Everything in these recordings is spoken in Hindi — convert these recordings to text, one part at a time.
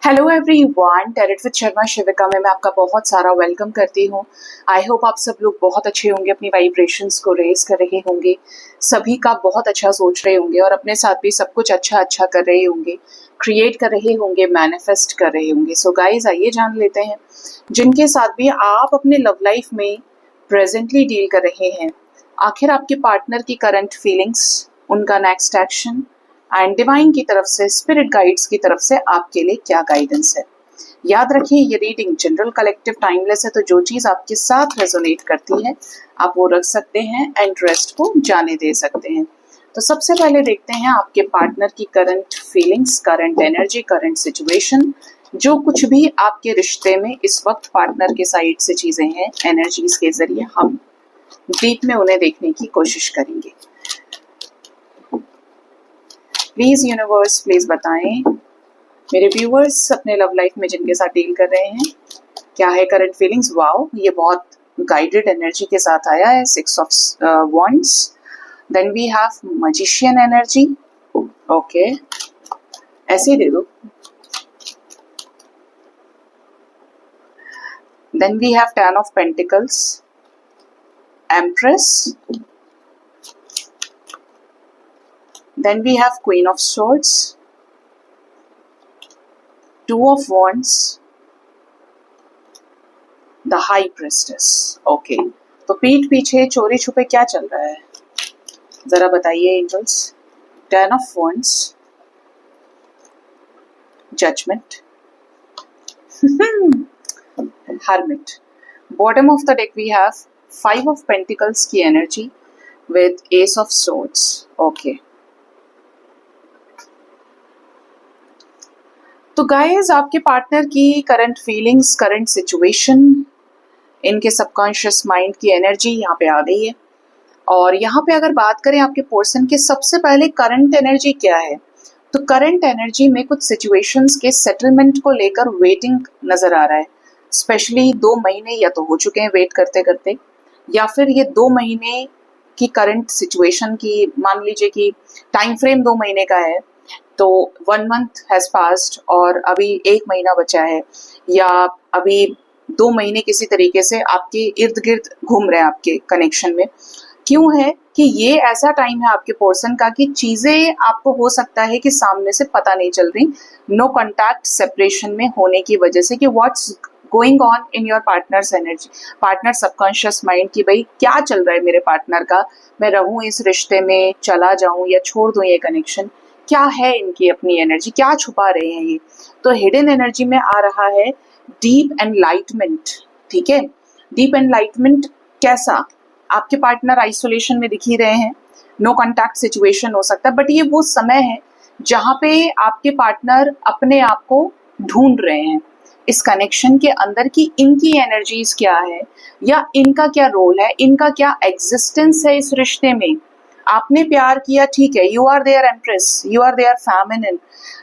Hello everyone, tarot with Sharma Shivika में मैं आपका बहुत सारा वेलकम करती हूँ। आई होप आप सब लोग बहुत अच्छे होंगे, अपनी वाइब्रेशंस को रेज कर रहे होंगे, सभी का बहुत अच्छा सोच रहे होंगे और अपने साथ भी सब कुछ अच्छा कर रहे होंगे, क्रिएट कर रहे होंगे, मैनिफेस्ट कर रहे होंगे। सो गाइज, आइए जान लेते हैं जिनके साथ भी आप अपने लव लाइफ में प्रेजेंटली डील कर रहे हैं, आखिर आपके पार्टनर की करंट फीलिंग्स, उनका नेक्स्ट एक्शन एंड डिवाइन की तरफ से, स्पिरिट गाइड्स की तरफ से आपके लिए क्या गाइडेंस है। याद रखिए, ये रीडिंग जनरल, कलेक्टिव, टाइमलेस है, तो जो चीज आपके साथ रेजोनेट करती है आप वो रख सकते हैं एंड रेस्ट को जाने दे सकते हैं। तो सबसे पहले देखते हैं आपके पार्टनर की current feelings, current energy, current situation, जो कुछ भी आपके रिश्ते में इस वक्त पार्टनर के साइड से चीजें हैं, एनर्जीज के जरिए हम डीप में उन्हें देखने की कोशिश करेंगे। प्लीज यूनिवर्स, प्लीज बताएं मेरे व्यूअर्स अपने लव लाइफ में जिनके साथ डील कर रहे हैं, क्या है करंट फीलिंग्स। वाओ, ये बहुत गाइडेड एनर्जी के साथ आया है। 6 of wands, then we have magician energy. Okay, ऐसे ही दे दो। Then we have 10 of pentacles, empress, then we have Queen of Swords, 2 of Wands, the High Priestess। Okay, तो पीठ पीछे चोरी छुपे क्या चल रहा है, जरा बताइए angels. 10 of Wands, Judgment, Hermit। Bottom of the deck we have 5 of Pentacles की energy with Ace of Swords। Okay, तो गाइस, आपके पार्टनर की करंट फीलिंग्स, करंट सिचुएशन, इनके सबकॉन्शियस माइंड की एनर्जी यहाँ पे आ गई है। और यहाँ पे अगर बात करें आपके पर्सन के, सबसे पहले करंट एनर्जी क्या है, तो करंट एनर्जी में कुछ सिचुएशंस के सेटलमेंट को लेकर वेटिंग नजर आ रहा है। स्पेशली 2 महीने या तो हो चुके हैं वेट करते करते, या फिर ये 2 महीने की करंट सिचुएशन की, मान लीजिए कि टाइम फ्रेम 2 महीने का है, तो 1 month हैज पास्ड और अभी 1 महीना बचा है, या अभी 2 महीने किसी तरीके से आपके इर्द गिर्द घूम रहे हैं आपके कनेक्शन में। क्यों है कि ये ऐसा टाइम है आपके पर्सन का कि चीजें आपको हो सकता है कि सामने से पता नहीं चल रही, नो कॉन्टैक्ट, सेपरेशन में होने की वजह से, कि what's going on in your partners energy, partner subconscious mind की भाई क्या चल रहा है मेरे पार्टनर का, मैं रहूं इस रिश्ते में, चला जाऊं या छोड़ दूं ये कनेक्शन, क्या है इनकी अपनी एनर्जी, क्या छुपा रहे हैं ये। तो हिडन एनर्जी में आ रहा है डीप एनलाइटमेंट। ठीक है, डीप एनलाइटमेंट कैसा, आपके पार्टनर आइसोलेशन में दिख ही रहे हैं, नो कॉन्टैक्ट सिचुएशन हो सकता है, बट ये वो समय है जहाँ पे आपके पार्टनर अपने आप को ढूंढ रहे हैं इस कनेक्शन के अंदर कि इनकी एनर्जीज क्या है, या इनका क्या रोल है, इनका क्या एग्जिस्टेंस है इस रिश्ते में। आपने प्यार किया, ठीक है, you are their empress, you are their feminine,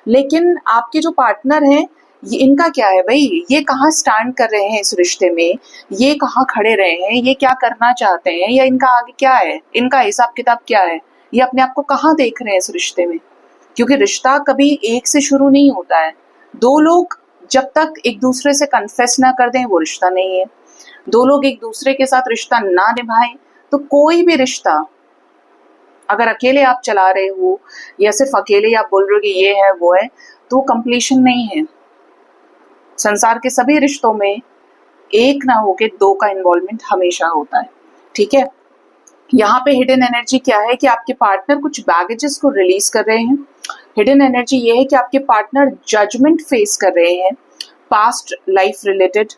लेकिन आपके जो पार्टनर हैं, ये इनका क्या है भाई, ये कहाँ स्टैंड कर रहे हैं इस रिश्ते में, ये कहाँ खड़े रहे हैं, ये क्या करना चाहते हैं, या इनका आगे क्या है, इनका हिसाब किताब क्या है, ये अपने आप को कहाँ देख रहे हैं इस रिश्ते में। क्योंकि रिश्ता कभी एक से शुरू नहीं होता है। 2 लोग जब तक एक दूसरे से कन्फेस ना कर दें वो रिश्ता नहीं है। 2 लोग एक दूसरे के साथ रिश्ता ना निभाएं तो कोई भी रिश्ता, अगर अकेले आप चला रहे हो या सिर्फ अकेले आप बोल रहे हो कि ये है वो है, तो कंप्लीशन नहीं है। संसार के सभी रिश्तों में एक ना होके 2 का इन्वॉल्वमेंट हमेशा होता है। ठीक है, यहाँ पे हिडन एनर्जी क्या है कि आपके पार्टनर कुछ बैगेजेस को रिलीज कर रहे हैं। हिडन एनर्जी ये है कि आपके पार्टनर जजमेंट फेस कर रहे हैं पास्ट लाइफ रिलेटेड।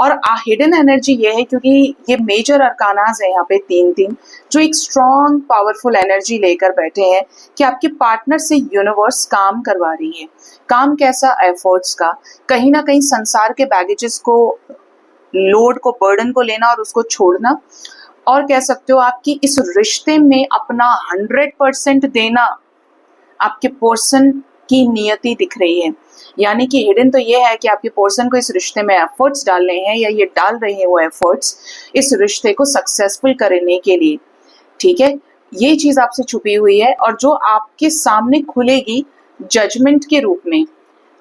और हिडन एनर्जी ये है, क्योंकि ये मेजर अरकानाज है यहाँ पे 3 जो एक स्ट्रॉन्ग पावरफुल एनर्जी लेकर बैठे हैं कि आपके पार्टनर से यूनिवर्स काम करवा रही है। काम कैसा, एफर्ट्स का, कहीं ना कहीं संसार के बैगेजेस को, लोड को, बर्डन को लेना और उसको छोड़ना, और कह सकते हो आपकी इस रिश्ते में अपना 100% देना आपके पर्सन की नियति दिख रही है। यानी कि हिडन तो ये है कि आपके पर्सन को इस रिश्ते में एफर्ट्स डालने हैं, या ये डाल रहे हैं वो एफर्ट्स इस रिश्ते को सक्सेसफुल करने के लिए। ठीक है, ये चीज आपसे छुपी हुई है और जो आपके सामने खुलेगी जजमेंट के रूप में,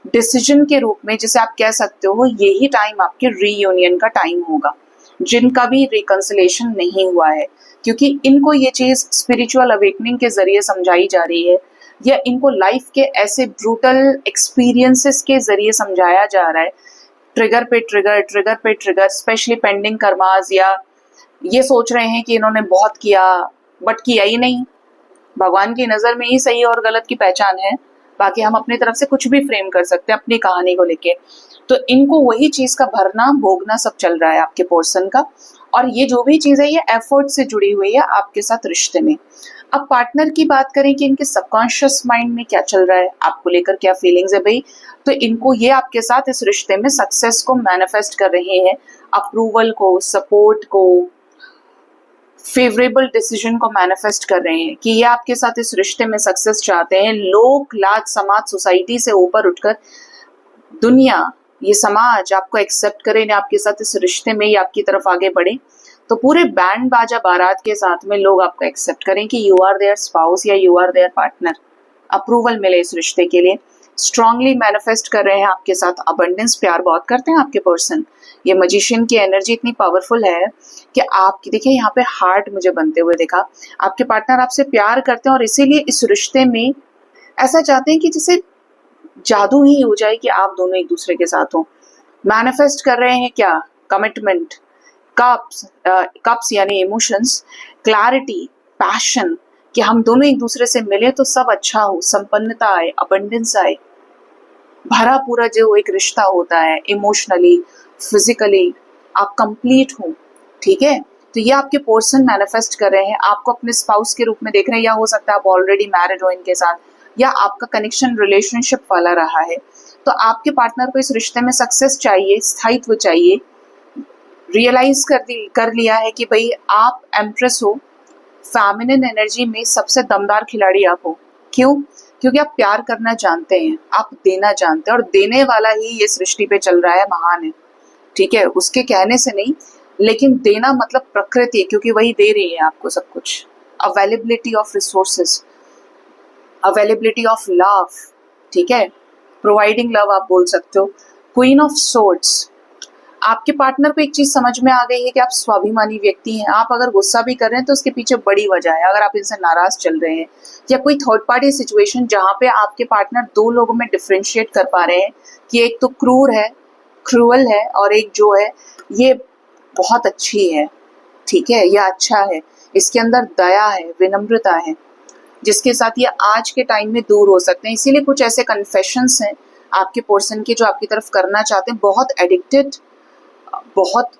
डिसीजन के रूप में, जिसे आप कह सकते हो यही टाइम आपके रीयूनियन का टाइम होगा, जिनका भी रिकंसिलेशन नहीं हुआ है, क्योंकि इनको ये चीज स्पिरिचुअल अवेकनिंग के जरिए समझाई जा रही है, या इनको लाइफ के ऐसे ब्रूटल एक्सपीरियंसेस के जरिए समझाया जा रहा है, ट्रिगर पे ट्रिगर, ट्रिगर पे ट्रिगर, स्पेशली पेंडिंग कर्मास, या ये सोच रहे हैं कि इन्होंने बहुत किया बट किया ही नहीं। भगवान की नजर में ही सही और गलत की पहचान है, बाकी हम अपनी तरफ से कुछ भी फ्रेम कर सकते हैं अपनी कहानी को लेके। तो इनको वही चीज का भरना भोगना सब चल रहा है आपके पोर्शन का, और ये जो भी चीज है ये एफर्ट से जुड़ी हुई है आपके साथ रिश्ते में। अब पार्टनर की बात करें कि इनके सबकॉन्शियस माइंड में क्या चल रहा है, आपको लेकर क्या फीलिंग्स है भाई, तो इनको ये आपके साथ इस रिश्ते में सक्सेस को मैनिफेस्ट कर रहे हैं, अप्रूवल को, सपोर्ट को, फेवरेबल डिसीजन को मैनिफेस्ट कर रहे हैं कि ये आपके साथ इस रिश्ते में सक्सेस चाहते हैं। लोग, लाज, समाज, सोसाइटी से ऊपर उठकर दुनिया, ये समाज आपको एक्सेप्ट करे, ने आपके साथ इस रिश्ते में, ये आपकी तरफ आगे बढ़े, तो पूरे बैंड बाजा बारात के साथ में लोग आपको एक्सेप्ट करें कि यू आर देयर स्पाउस या you are their partner. Approval मिले इस रिश्ते के लिए, स्ट्रांगली मैनिफेस्ट कर रहे हैं आपके साथ अबंडेंस, प्यार बहुत करते हैं आपके पर्सन। ये मजिशियन की एनर्जी इतनी पावरफुल है कि आपकी, देखिए यहाँ पे हार्ट मुझे बनते हुए देखा, आपके पार्टनर आपसे प्यार करते हैं और इसीलिए इस रिश्ते में ऐसा चाहते हैं कि जैसे जादू ही हो जाए कि आप दोनों एक दूसरे के साथ हो। मैनिफेस्ट कर रहे हैं क्या, कमिटमेंट, कप्स यानी इमोशंस, क्लैरिटी, पैशन, कि हम दोनों एक दूसरे से मिले तो सब अच्छा हो, संपन्नता आए, अबंडेंस आए, भरा पूरा जो एक रिश्ता होता है, इमोशनली, फिजिकली आप कंप्लीट हो। ठीक है, तो ये आपके पर्सन मैनिफेस्ट कर रहे हैं, आपको अपने स्पाउस के रूप में देख रहे हैं, या हो सकता है आप ऑलरेडी मैरिड हो इनके साथ, या आपका कनेक्शन रिलेशनशिप वाला रहा है। तो आपके पार्टनर को इस रिश्ते में सक्सेस चाहिए, स्थायित्व चाहिए, रियलाइज कर लिया है कि भाई आप एम्प्रेस हो, फेमिनिन एनर्जी में सबसे दमदार खिलाड़ी आप हो। क्यों? क्योंकि आप प्यार करना जानते हैं, आप देना जानते हैं, और देने वाला ही ये सृष्टि पे चल रहा है, महान है। ठीक है, उसके कहने से नहीं, लेकिन देना मतलब प्रकृति, क्योंकि वही दे रही है आपको सब कुछ। Availability of resources, availability of love, ठीक है, प्रोवाइडिंग लव आप बोल सकते हो। क्वीन ऑफ सोर्ड्स, आपके पार्टनर को एक चीज समझ में आ गई है कि आप स्वाभिमानी व्यक्ति हैं। आप अगर गुस्सा भी कर रहे हैं तो उसके पीछे बड़ी वजह है, अगर आप इनसे नाराज चल रहे हैं, या कोई थर्ड पार्टी सिचुएशन जहां पे आपके पार्टनर दो लोगों में डिफ्रेंशिएट कर पा रहे हैं कि एक तो क्रूअल है और एक जो है ये बहुत अच्छी है। ठीक है, यह अच्छा है, इसके अंदर दया है, विनम्रता है, जिसके साथ ये आज के टाइम में दूर हो सकते हैं। इसीलिए कुछ ऐसे कन्फेशंस हैं आपके पर्सन के जो आपकी तरफ करना चाहते हैं, बहुत एडिक्टेड, बहुत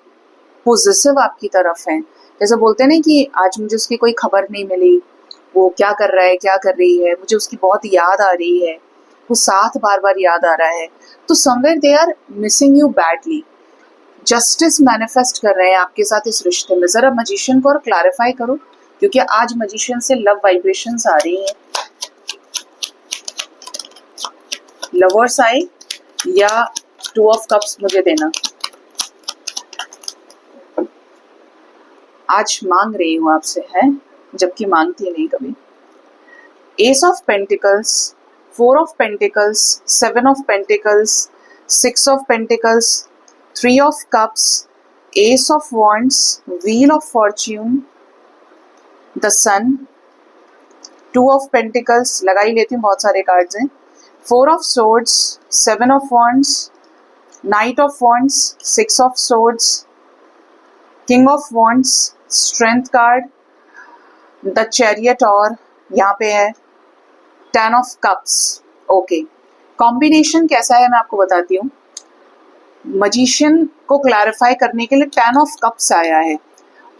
पोजेसिव आपकी तरफ है। जैसे बोलते हैं ना कि आज मुझे उसकी कोई खबर नहीं मिली, वो क्या कर रहा है, क्या कर रही है, मुझे उसकी बहुत याद आ रही है, वो साथ बार बार याद आ रहा है, तो somewhere they are missing you badly. Justice manifest कर रहे हैं आपके साथ इस रिश्ते में। जरा मजिशियन को और क्लैरिफाई करो, क्योंकि आज मजिशियन से लव वाइब्रेशंस आ रही हैं। लवर्स आए या टू ऑफ कप्स मुझे देना। आज मांग रही हूं आपसे, है, जबकि मांगती नहीं कभी। Ace of pentacles, 4 of pentacles, 7 of pentacles, 6 of pentacles, 3 of cups, ace of wands, wheel of fortune, the sun, 2 of pentacles, लगा ही लेती हूँ, बहुत सारे कार्ड्स हैं, 4 of swords, 7 of wands, knight of wands, 6 of swords, king of wands, strength card, the chariot, और यहाँ पे है 10 ऑफ कप्स। ओके, कॉम्बिनेशन कैसा है मैं आपको बताती हूँ। मजिशियन को क्लैरिफाई करने के लिए 10 ऑफ कप्स आया है,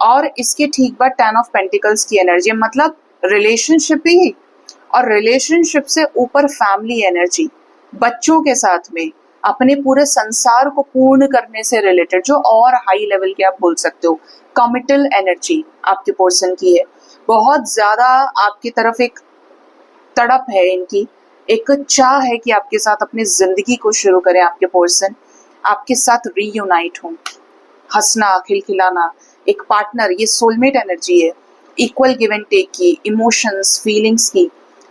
और इसके ठीक बाद 10 ऑफ पेंटिकल्स की एनर्जी, मतलब रिलेशनशिप ही, और रिलेशनशिप से ऊपर फैमिली एनर्जी, बच्चों के साथ में अपने पूरे संसार को पूर्ण करने से रिलेटेड, जो और हाई लेवल के आप बोल सकते हो। कमिटल एनर्जी आपके पर्सन की है, बहुत ज्यादा आपकी तरफ एक तड़प है इनकी, एक चाह है कि आपके साथ अपनी जिंदगी को शुरू करें। आपके पर्सन आपके साथ रीयूनाइट हो, हंसना, खिलखिलाना, एक पार्टनर, ये सोलमेट एनर्जी है, इक्वल गिव एंड टेक की, इमोशंस, फीलिंग्स की,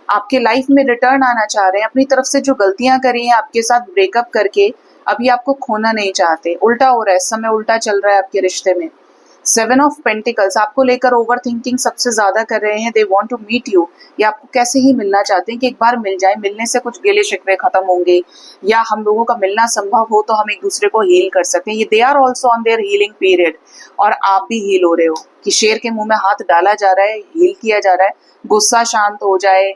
आपके लाइफ में रिटर्न आना चाह रहे हैं, अपनी तरफ से जो गलतियां करी हैं आपके साथ ब्रेकअप करके अभी आपको खोना नहीं चाहते। उल्टा हो रहा है, समय उल्टा चल रहा है आपके रिश्ते में। 7 ऑफ पेंटिकल्स आपको लेकर ओवर थिंकिंग सबसे ज्यादा कर रहे हैं। They want to meet you, या आपको कैसे ही मिलना चाहते हैं कि एक बार मिल जाए, मिलने से कुछ गिले शिकवे खत्म होंगे, या हम लोगों का मिलना संभव हो तो हम एक दूसरे को हील कर सकते हैं। ये they are also on their healing period, और आप भी हील हो रहे हो कि शेर के मुंह में हाथ डाला जा रहा है, हील किया जा रहा है, गुस्सा शांत हो जाए,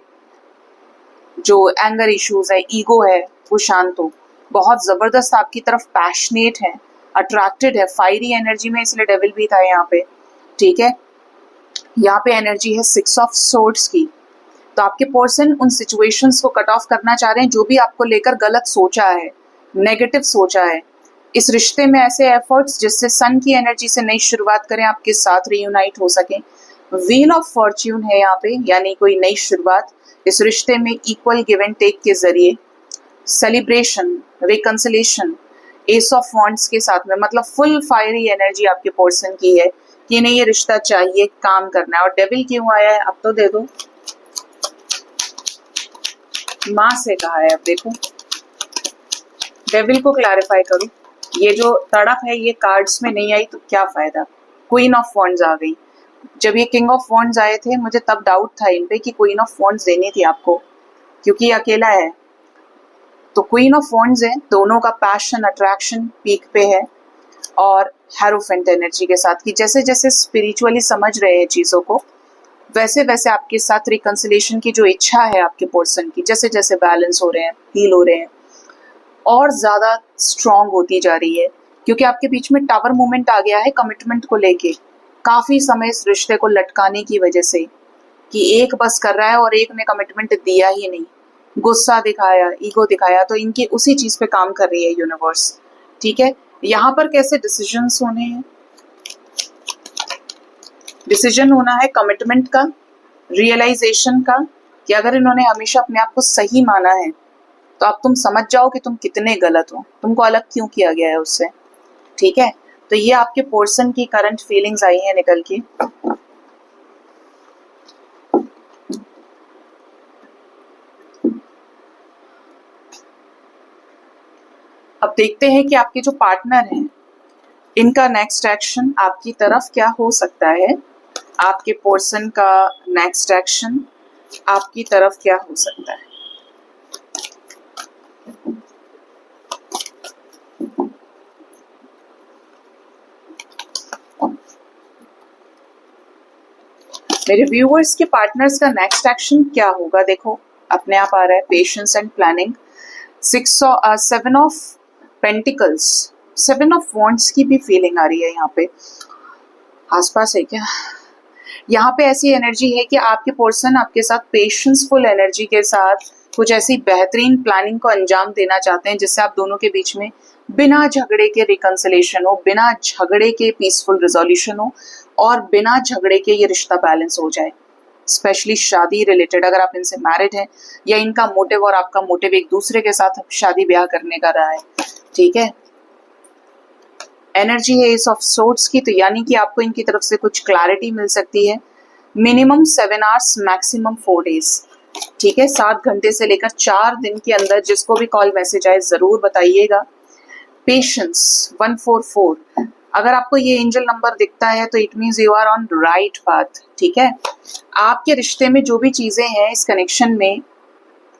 जो एंगर इश्यूज है, ईगो है, वो शांत हो। बहुत जबरदस्त आपकी तरफ पैशनेट है, अट्रैक्टेड है, फायरी एनर्जी में, इसलिए डेविल भी था यहाँ पे। ठीक है, यहाँ पे एनर्जी है 6 ऑफ सोर्ड्स की। तो आपके पर्सन उन सिचुएशंस को कट ऑफ करना चाह रहे हैं जो भी आपको लेकर गलत सोचा है, नेगेटिव सोचा है। इस रिश्ते में ऐसे एफर्ट्स जिससे सन की एनर्जी से नई शुरुआत करें, आपके साथ रीयूनाइट हो सके। व्हील ऑफ फॉर्च्यून है यहाँ पे, यानी कोई नई शुरुआत इस रिश्ते में इक्वल गिव एंड टेक के जरिए, celebration, reconciliation, S of wands के साथ में, मतलब फुल फायरी एनर्जी आपके पर्सन की है कि नहीं ये रिश्ता चाहिए, काम करना है। और डेविल क्यों आया है अब तो दे दो, माँ से कहा है। अब देखो डेविल को क्लैरिफाई करो, ये जो तड़प है ये कार्ड्स में नहीं आई तो क्या फायदा। क्वीन ऑफ वॉन्ड्स आ गई। जब ये किंग ऑफ वॉन्ड्स आए थे मुझे तब डाउट था इन पे कि क्वीन ऑफ वॉन्ड्स देनी थी आपको, क्योंकि ये अकेला है। तो क्वीन ऑफ वॉन्ड्स है, दोनों का पैशन, अट्रैक्शन पीक पे है, और हेरोफेंट एनर्जी के साथ कि जैसे जैसे स्पिरिचुअली समझ रहे हैं चीज़ों को, वैसे वैसे आपके साथ रिकंसिलेशन की जो इच्छा है आपके पर्सन की, जैसे जैसे बैलेंस हो रहे हैं, हील हो रहे हैं, और ज़्यादा स्ट्रॉन्ग होती जा रही है। क्योंकि आपके बीच में टावर मूवमेंट आ गया है कमिटमेंट को लेके, काफ़ी समय इस रिश्ते को लटकाने की वजह से कि एक बस कर रहा है और एक ने कमिटमेंट दिया ही नहीं, गुस्सा दिखाया, ईगो दिखाया, तो इनकी उसी चीज़ पे काम कर रही है यूनिवर्स। ठीक है, यहाँ पर कैसे डिसीजंस होने हैं, डिसीजन होना है कमिटमेंट का, रियलाइजेशन का, कि अगर इन्होंने हमेशा अपने आप को सही माना है तो अब तुम समझ जाओ कि तुम कितने गलत हो, तुमको अलग क्यों किया गया है उससे। ठीक है, तो ये आपके पर्सन की करंट फीलिंग्स आई हैं निकल के। अब देखते हैं कि आपके जो पार्टनर हैं इनका नेक्स्ट एक्शन आपकी तरफ क्या हो सकता है। आपके पर्सन का नेक्स्ट एक्शन आपकी तरफ क्या हो सकता है। मेरे व्यूअर्स के पार्टनर्स का नेक्स्ट एक्शन क्या होगा, देखो अपने आप आ रहा है, patience and planning. 7 of pentacles, 7 of wands की भी फीलिंग आ रही है यहाँ पे, आसपास है क्या। यहाँ पे ऐसी एनर्जी है कि आपके पर्सन आपके साथ पेशेंसफुल एनर्जी के साथ कुछ ऐसी बेहतरीन प्लानिंग को अंजाम देना चाहते हैं जिससे आप दोनों के बीच में बिना झगड़े के रिकंसिलेशन हो, बिना झगड़े के पीसफुल रिजोल्यूशन हो, और बिना झगड़े के ये रिश्ता बैलेंस हो जाए। स्पेशली शादी रिलेटेड, अगर आप इनसे मैरिड हैं या इनका मोटिव और आपका मोटिव एक दूसरे के साथ शादी ब्याह करने का रहा है। ठीक है, एनर्जी है एस ऑफ सोर्ड्स की, तो यानी कि आपको इनकी तरफ से कुछ क्लैरिटी मिल सकती है। Minimum 7 hours, maximum 4 days. ठीक है, 7 घंटे से लेकर 4 दिन के अंदर जिसको भी कॉल मैसेज आए जरूर बताइएगा। पेशेंस 144, अगर आपको ये एंजल नंबर दिखता है तो it means you are on right path. ठीक है, आपके रिश्ते में जो भी चीजें हैं इस कनेक्शन में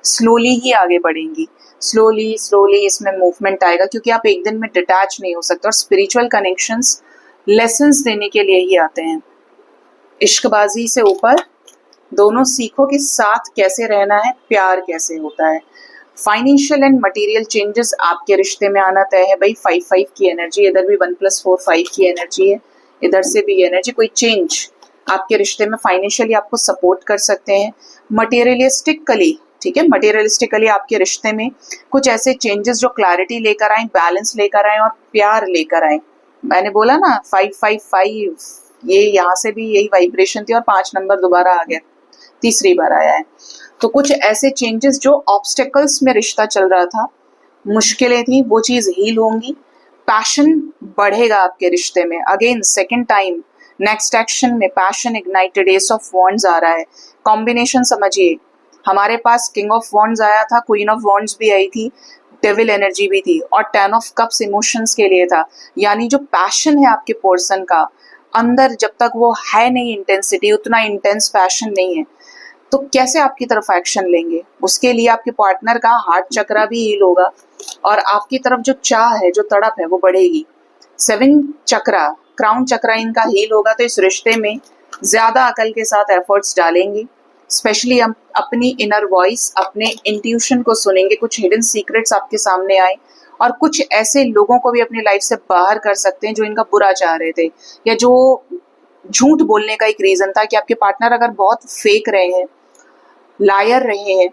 स्लोली ही आगे बढ़ेंगी, स्लोली स्लोली इसमें मूवमेंट आएगा, क्योंकि आप एक दिन में डिटैच नहीं हो सकते। और स्पिरिचुअल कनेक्शंस लेसन्स देने के लिए ही आते हैं। इश्कबाजी से ऊपर दोनों सीखो कि साथ कैसे रहना है, प्यार कैसे होता है। फाइनेंशियल एंड मटेरियल चेंजेस आपके रिश्ते में आना तय है भाई। 5-5 की एनर्जी, इधर भी 1+4 5 की एनर्जी है, इधर से भी एनर्जी, कोई चेंज आपके रिश्ते में फाइनेंशियली आपको सपोर्ट कर सकते हैं। मटेरियलिस्टिकली, ठीक है, मटेरियलिस्टिकली आपके रिश्ते में कुछ ऐसे चेंजेस जो क्लैरिटी लेकर आए, बैलेंस लेकर आए और प्यार लेकर आए। मैंने बोला ना 5-5-5, ये यहाँ से भी यही वाइब्रेशन थी और 5 नंबर दोबारा आ गया, तीसरी बार आया है। तो कुछ ऐसे चेंजेस जो ऑब्स्टेकल्स में रिश्ता चल रहा था, मुश्किलें थी, वो चीज हील होंगी। पैशन बढ़ेगा आपके रिश्ते में। Again second time next action में passion ignited, ace of wands आ रहा है। कॉम्बिनेशन समझिए, हमारे पास किंग ऑफ वॉन्ड्स आया था, क्वीन ऑफ वॉन्ड्स भी आई थी, डेविल एनर्जी भी थी, और 10 ऑफ कप्स इमोशंस के लिए था। यानी जो पैशन है आपके पर्सन का अंदर, जब तक वो है नहीं इंटेंसिटी, उतना इंटेंस पैशन नहीं है, तो कैसे आपकी तरफ एक्शन लेंगे? उसके लिए आपके पार्टनर का हार्ट चक्रा भी हील होगा और आपकी तरफ जो चाह है, जो तड़प है, वो बढ़ेगी। 7 चक्रा, क्राउन चक्रा इनका हील होगा, तो इस रिश्ते में ज्यादा अकल के साथ एफर्ट्स डालेंगे। स्पेशली हम अपनी इनर वॉइस, अपने इंट्यूशन को सुनेंगे, कुछ हिडन सीक्रेट्स आपके सामने आए, और कुछ ऐसे लोगों को भी अपनी लाइफ से बाहर कर सकते हैं जो इनका बुरा चाह रहे थे, या जो झूठ बोलने का एक रीजन था कि आपके पार्टनर अगर बहुत फेक रहे हैं, लायर रहे हैं,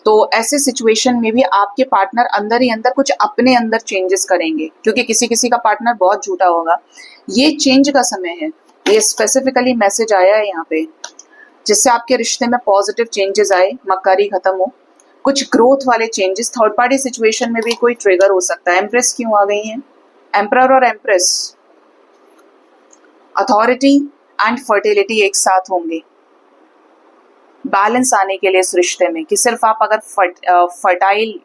तो ऐसे सिचुएशन में भी आपके पार्टनर अंदर ही अंदर कुछ अपने अंदर चेंजेस करेंगे, क्योंकि किसी किसी का पार्टनर बहुत झूठा होगा। ये चेंज का समय है, ये स्पेसिफिकली मैसेज आया है यहाँ पे, जिससे आपके रिश्ते में पॉजिटिव चेंजेस आए, मक्कारी खत्म हो, कुछ ग्रोथ वाले चेंजेस। थर्ड पार्टी सिचुएशन में भी कोई ट्रिगर हो सकता है। एम्प्रेस क्यों आ गई है? एम्परर और एम्प्रेस, अथॉरिटी एंड फर्टिलिटी एक साथ होंगे बैलेंस आने के लिए इस रिश्ते में, कि सिर्फ आप अगर फर्टाइल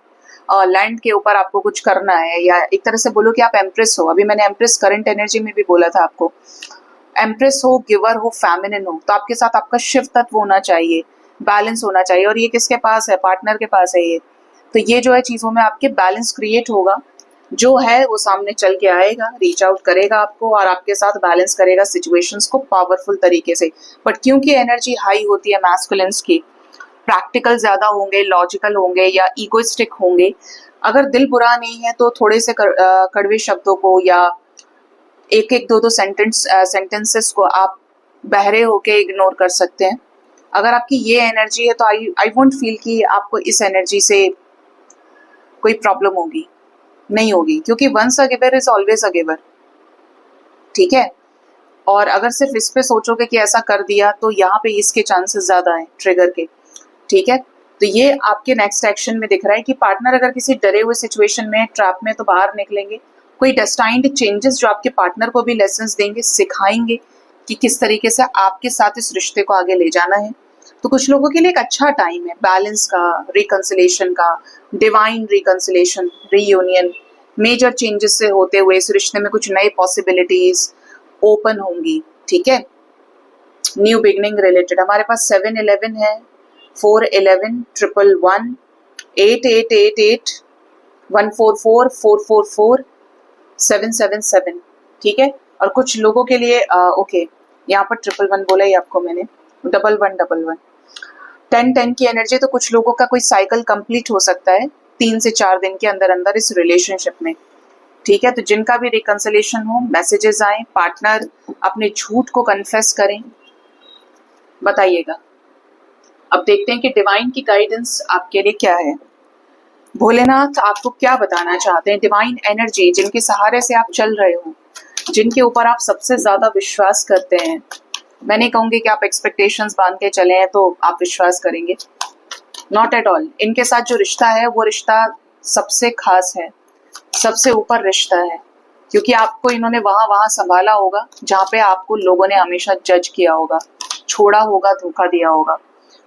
लैंड के ऊपर आपको कुछ करना है, या एक तरह से बोलो कि आप एम्प्रेस हो। अभी मैंने एम्प्रेस करंट एनर्जी में भी बोला था आपको, एम्प्रेस हो, गिवर हो, फेमिनिन हो, तो आपके साथ आपका शिव तत्व होना चाहिए, बैलेंस होना चाहिए। और ये किसके पास है? पार्टनर के पास है ये। तो ये जो है चीजों में आपके बैलेंस क्रिएट होगा, जो है वो सामने चल के आएगा, रीच आउट करेगा आपको और आपके साथ बैलेंस करेगा सिचुएशंस को पावरफुल तरीके से। बट क्योंकि एनर्जी हाई होती है मैस्कुलिन्स की, प्रैक्टिकल ज्यादा होंगे, लॉजिकल होंगे या इगोइस्टिक होंगे। अगर दिल बुरा नहीं है तो थोड़े से कड़वे शब्दों को या एक एक दो सेंटेंसेस को आप बहरे होके इग्नोर कर सकते हैं। अगर आपकी ये एनर्जी है तो आई वोंट फील कि आपको इस एनर्जी से कोई प्रॉब्लम होगी, नहीं होगी, क्योंकि once a giver is always a giver. ठीक है, और अगर सिर्फ इस पे सोचोगे कि ऐसा कर दिया, तो यहाँ पे इसके चांसेस ज्यादा हैं ट्रिगर के। ठीक है, तो ये आपके नेक्स्ट एक्शन में दिख रहा है कि पार्टनर अगर किसी डरे हुए सिचुएशन में, ट्रैप में, तो बाहर निकलेंगे। कोई डेस्टाइन्ड चेंजेस जो आपके पार्टनर को भी लेसन्स देंगे, सिखाएंगे कि किस तरीके से आपके साथ इस रिश्ते को आगे ले जाना है। तो कुछ लोगों के लिए एक अच्छा टाइम है बैलेंस का, रिकंसिलेशन का, divine reconciliation, reunion, major changes से होते हुए इस रिश्ते में कुछ नए पॉसिबिलिटीज ओपन होंगी। ठीक है, न्यू बिगनिंग रिलेटेड हमारे पास 7-11 है, 4-11, 111, 8-8-8-8, 144, 444, 777। ठीक है, और कुछ लोगों के लिए ओके, यहाँ पर 111 बोला ही आपको मैंने, 1111, 10-10 की एनर्जी। तो कुछ लोगों का कोई साइकिल कंप्लीट हो सकता है 3 से 4 दिन के अंदर अंदर इस रिलेशनशिप में। ठीक है, तो जिनका भी रिकंसिलेशन हो, मैसेजेस आए, पार्टनर अपने झूठ को कन्फेस करें, बताइएगा। अब देखते हैं कि डिवाइन की गाइडेंस आपके लिए क्या है। भोलेनाथ आपको क्या बताना चाहते हैं? डिवाइन एनर्जी जिनके सहारे से आप चल रहे हो, जिनके ऊपर आप सबसे ज्यादा विश्वास करते हैं। मैं नहीं कहूंगी कि आप एक्सपेक्टेशंस बांध के चले हैं तो आप विश्वास करेंगे, नॉट एट ऑल। इनके साथ जो रिश्ता है वो रिश्ता सबसे खास है, सबसे ऊपर रिश्ता है, क्योंकि आपको इन्होंने वहां वहां संभाला होगा जहाँ पे आपको लोगों ने हमेशा जज किया होगा, छोड़ा होगा, धोखा दिया होगा।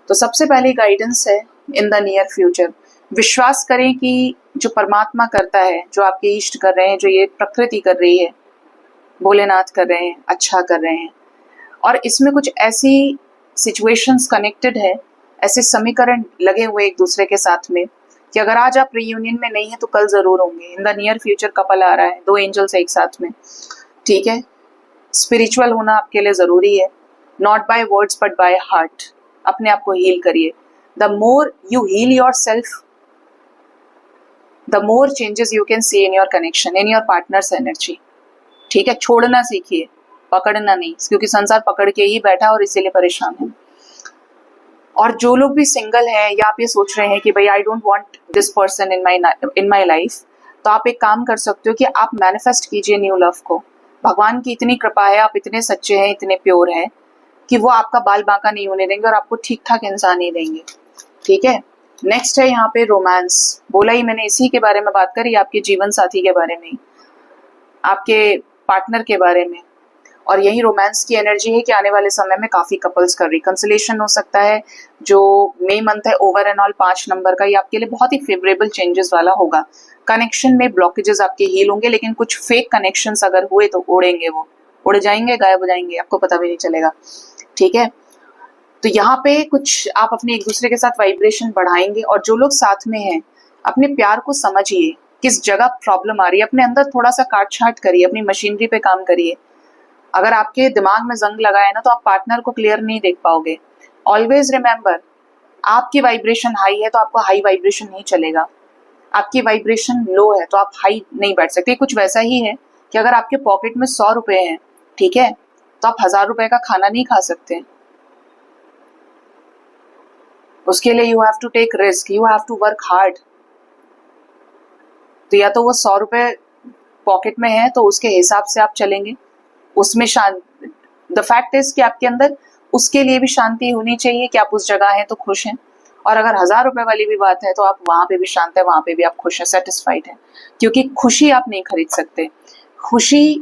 तो सबसे पहली गाइडेंस है इन द नियर फ्यूचर, विश्वास करें कि जो परमात्मा करता है, जो आपके इष्ट कर रहे हैं, जो ये प्रकृति कर रही है, भोलेनाथ कर रहे हैं, अच्छा कर रहे हैं। और इसमें कुछ ऐसी सिचुएशंस कनेक्टेड है, ऐसे समीकरण लगे हुए एक दूसरे के साथ में, कि अगर आज आप रीयूनियन में नहीं है तो कल जरूर होंगे। In the near future couple आ रहा है, 2 एंजल्स एक साथ में। ठीक है, स्पिरिचुअल होना आपके लिए जरूरी है, not by words but by heart. अपने आप को हील करिए। The more you heal yourself, the more changes you can see in your connection, in your partners energy. ठीक है, छोड़ना सीखिए, पकड़ना नहीं, क्योंकि संसार पकड़ के ही बैठा और इसीलिए परेशान है। और जो लोग भी सिंगल हैं या आप ये सोच रहे हैं कि भाई I don't want this person in my life, तो आप एक काम कर सकते हो कि आप मैनिफेस्ट कीजिए न्यू लव को। भगवान की इतनी कृपा है, आप इतने सच्चे हैं, इतने प्योर हैं कि वो आपका बाल बांका नहीं होने देंगे और आपको ठीक ठाक इंसान ही देंगे। ठीक है, नेक्स्ट है यहाँ पे रोमांस। बोला ही मैंने, इसी के बारे में बात करी, आपके जीवन साथी के बारे में, आपके पार्टनर के बारे में। और यही रोमांस की एनर्जी है कि आने वाले समय में काफी कपल्स का रिकंसिलेशन हो सकता है। जो मई मंथ है ओवर एंड ऑल 5 नंबर का, ये आपके लिए बहुत ही फेवरेबल चेंजेस वाला होगा। कनेक्शन में ब्लॉकेजेस आपके हील होंगे, लेकिन कुछ फेक कनेक्शंस अगर हुए तो उड़ेंगे, वो उड़ जाएंगे, गायब हो जाएंगे, आपको पता भी नहीं चलेगा। ठीक है, तो यहाँ पे कुछ आप अपने एक दूसरे के साथ वाइब्रेशन बढ़ाएंगे। और जो लोग साथ में हैं, अपने प्यार को समझिए, किस जगह प्रॉब्लम आ रही है, अपने अंदर थोड़ा सा काट छाट करिए, अपनी मशीनरी पे काम करिए। अगर आपके दिमाग में जंग लगा है ना, तो आप पार्टनर को क्लियर नहीं देख पाओगे। ऑलवेज रिमेंबर, आपकी वाइब्रेशन हाई है तो आपको हाई वाइब्रेशन नहीं चलेगा, आपकी वाइब्रेशन लो है तो आप हाई नहीं बैठ सकते। कुछ वैसा ही है कि अगर आपके पॉकेट में 100 रुपए हैं, ठीक है, तो आप 1000 रुपए का खाना नहीं खा सकते। उसके लिए you have to take risk, you have to work hard. तो या तो वो 100 रुपए पॉकेट में है तो उसके हिसाब से आप चलेंगे, उसमें शांति, द फैक्ट इज कि आपके अंदर उसके लिए भी शांति होनी चाहिए कि आप उस जगह हैं तो खुश हैं। और अगर 1000 रुपए वाली भी बात है तो आप वहां पे भी शांत है, वहां पे भी आप खुश हैं, सेटिस्फाइड हैं। क्योंकि खुशी आप नहीं खरीद सकते, खुशी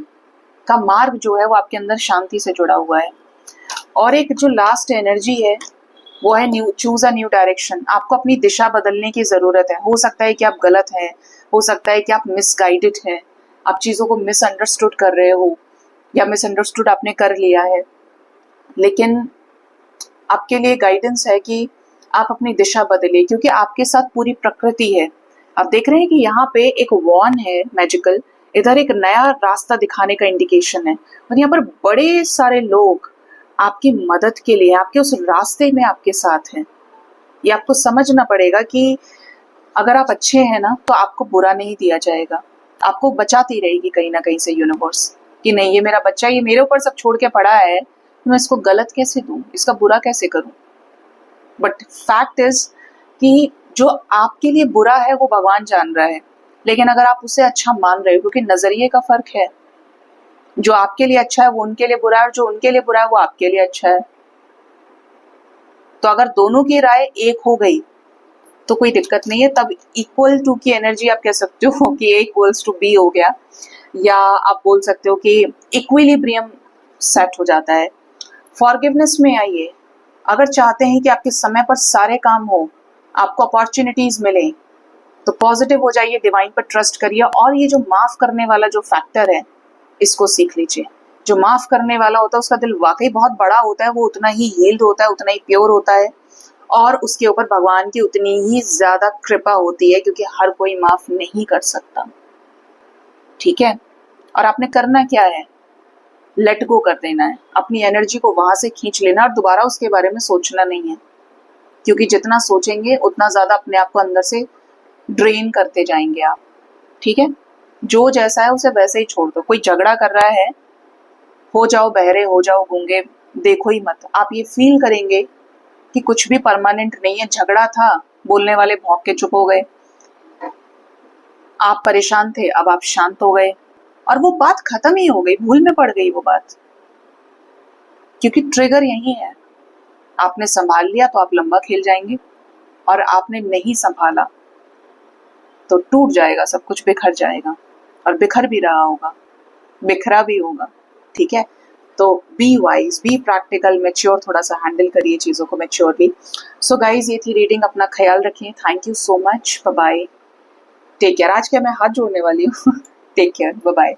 का मार्ग जो है वो आपके अंदर शांति से जुड़ा हुआ है। और एक जो लास्ट एनर्जी है वो है new, choose a new direction. आपको अपनी दिशा बदलने की जरूरत है। हो सकता है कि आप गलत हैं, हो सकता है कि आप मिसगाइडेड हैं, आप चीजों को मिसअंडरस्टूड कर रहे हो या मिसअंडरस्टूड आपने कर लिया है, लेकिन आपके लिए गाइडेंस है कि आप अपनी दिशा बदलिए, क्योंकि आपके साथ पूरी प्रकृति है। आप देख रहे हैं कि यहाँ पे एक वॉन है मैजिकल, इधर एक नया रास्ता दिखाने का इंडिकेशन है, और यहाँ पर बड़े सारे लोग आपकी मदद के लिए, आपके उस रास्ते में आपके साथ हैं। ये आपको समझना पड़ेगा कि अगर आप अच्छे हैं ना, तो आपको बुरा नहीं दिया जाएगा, आपको बचाती रहेगी कहीं ना कहीं से यूनिवर्स, कि नहीं ये मेरा बच्चा, ये मेरे ऊपर सब छोड़ के पड़ा है, मैं इसको गलत कैसे दूं, इसका बुरा कैसे करूं। बट फैक्ट इज कि जो आपके लिए बुरा है वो भगवान जान रहा है, लेकिन अगर आप उसे अच्छा मान रहे हो, क्योंकि नजरिए का फर्क है, जो आपके लिए अच्छा है वो उनके लिए बुरा है, और जो उनके लिए बुरा है वो आपके लिए अच्छा है। तो अगर दोनों की राय एक हो गई तो कोई दिक्कत नहीं है, तब इक्वल टू की एनर्जी आप कह सकते हो कि ए इक्वल्स टू बी हो गया, या आप बोल सकते हो कि इक्विलिब्रियम सेट हो जाता है। फॉरगिवनेस में आइए, अगर चाहते हैं कि आपके समय पर सारे काम हो, आपको अपॉर्चुनिटीज मिले, तो पॉजिटिव हो जाइए, डिवाइन पर ट्रस्ट करिए। और ये जो माफ करने वाला जो फैक्टर है, इसको सीख लीजिए। जो माफ करने वाला होता है उसका दिल वाकई बहुत बड़ा होता है, वो उतना ही हील्ड होता है, उतना ही प्योर होता है, और उसके ऊपर भगवान की उतनी ही ज्यादा कृपा होती है, क्योंकि हर कोई माफ नहीं कर सकता। ठीक है, और आपने करना क्या है, लेट गो कर देना है, अपनी एनर्जी को वहां से खींच लेना, और दोबारा उसके बारे में सोचना नहीं है, क्योंकि जितना सोचेंगे उतना ज्यादा अपने आप को अंदर से ड्रेन करते जाएंगे आप। ठीक है, जो जैसा है उसे वैसे ही छोड़ दो। कोई झगड़ा कर रहा है, हो जाओ बहरे, हो जाओ गूंगे, देखो ही मत। आप ये फील करेंगे कि कुछ भी परमानेंट नहीं है, झगड़ा था, बोलने वाले भौंक के चुप हो गए, आप परेशान थे, अब आप शांत हो गए, और वो बात खत्म ही हो गई, भूल में पड़ गई वो बात, क्योंकि ट्रिगर यही है। आपने संभाल लिया तो आप लंबा खेल जाएंगे, और आपने नहीं संभाला तो टूट जाएगा, सब कुछ बिखर जाएगा, और बिखर भी रहा होगा, बिखरा भी होगा। ठीक है, तो be wise, be practical, mature, थोड़ा सा हैंडल करिए चीजों को मैच्योरली। सो गाइज, ये थी रीडिंग, अपना ख्याल रखिए। Thank you so much, bye bye, take care. आज क्या मैं हाथ जोड़ने वाली हूँ। Take care, bye bye.